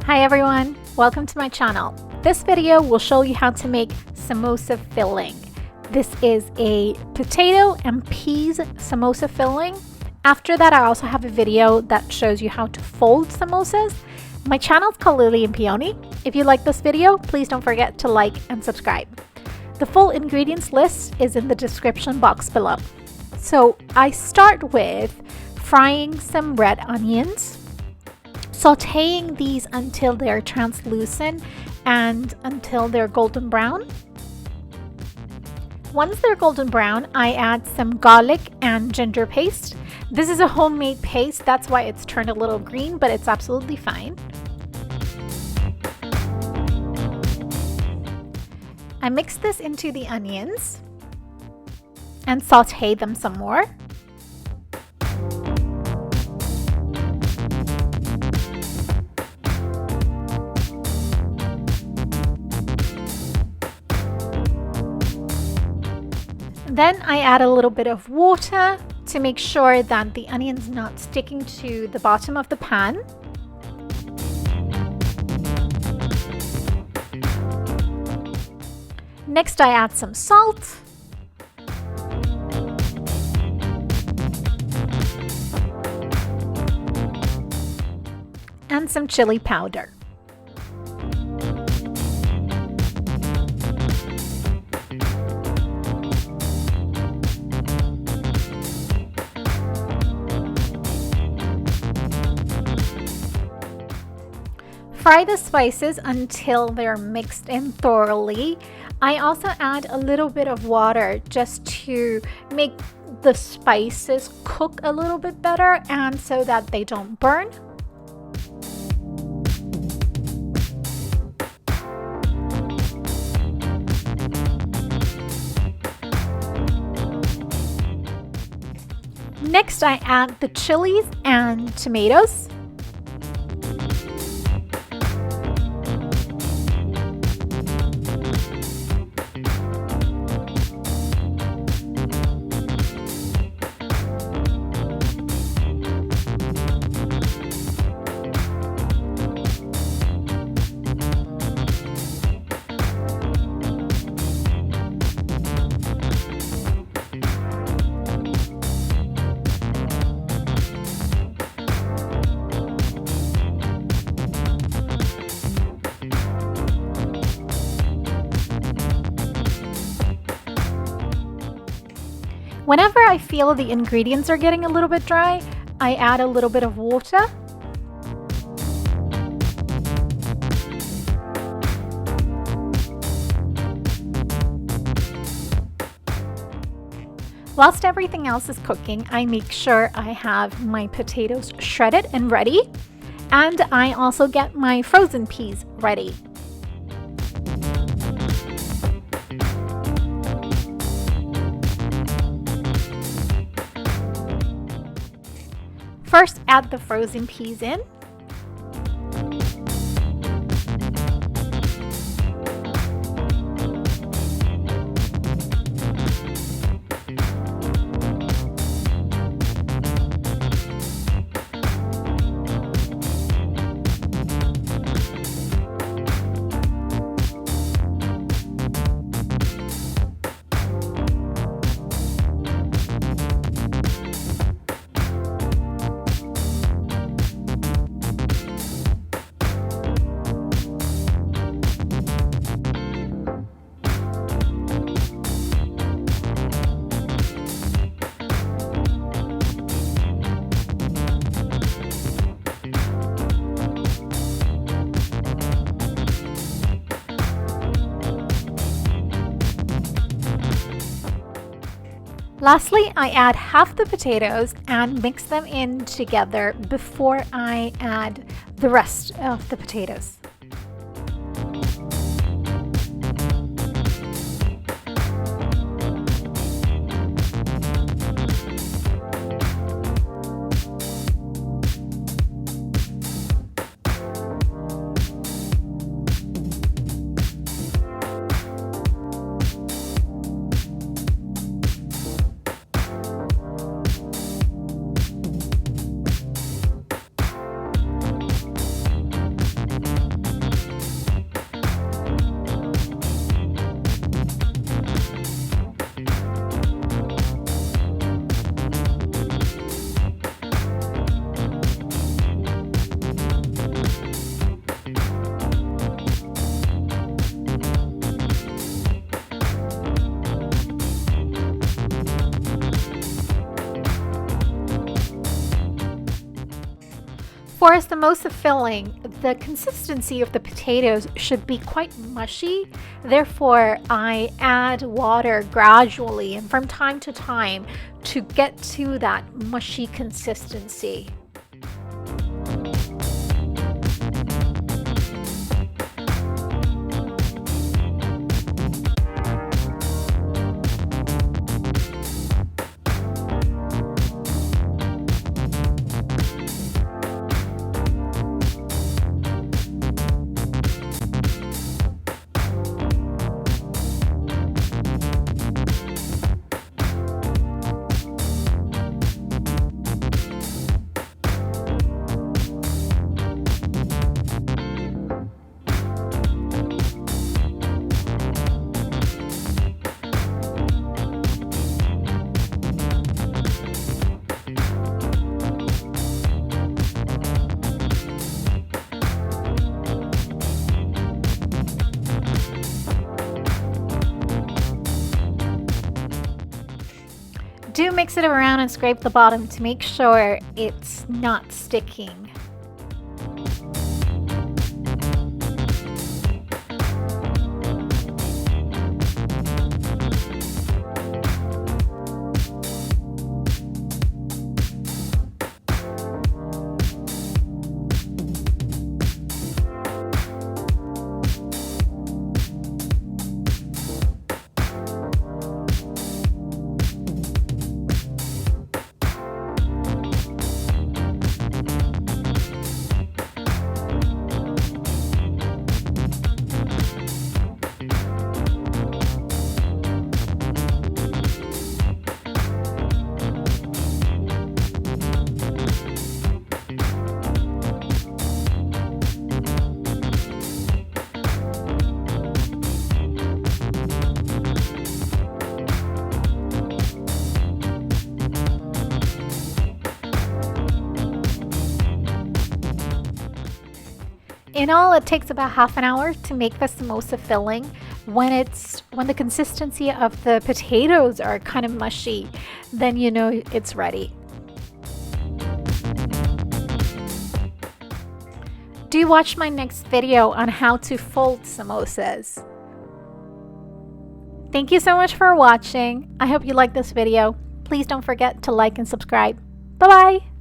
Hi everyone, welcome to my channel. This video will show you how to make samosa filling. This is a potato and peas samosa filling. After that, I also have a video that shows you how to fold samosas. My channel is called Lily and Peony. If you like this video, please don't forget to like and subscribe. The full ingredients list is in the description box below. So I start with frying some red onions, sauteing these until they're translucent and until they're golden brown. Once they're golden brown, I add some garlic and ginger paste. This is a homemade paste, that's why it's turned a little green, but it's absolutely fine. I mix this into the onions and saute them some more. Then I add a little bit of water to make sure that the onion's not sticking to the bottom of the pan. Next, I add some salt. And some chili powder. Fry the spices until they're mixed in thoroughly. I also add a little bit of water just to make the spices cook a little bit better and so that they don't burn. Next, I add the chilies and tomatoes. Whenever I feel the ingredients are getting a little bit dry, I add a little bit of water. Whilst everything else is cooking, I make sure I have my potatoes shredded and ready, and I also get my frozen peas ready. First, add the frozen peas in. Lastly, I add half the potatoes and mix them in together before I add the rest of the potatoes. For a samosa filling, the consistency of the potatoes should be quite mushy. Therefore, I add water gradually and from time to time to get to that mushy consistency. Do mix it around and scrape the bottom to make sure it's not sticking. In all, it takes about half an hour to make the samosa filling. When the consistency of the potatoes are kind of mushy, then you know it's ready. Do watch my next video on how to fold samosas. Thank you so much for watching. I hope you liked this video. Please don't forget to like and subscribe. Bye-bye!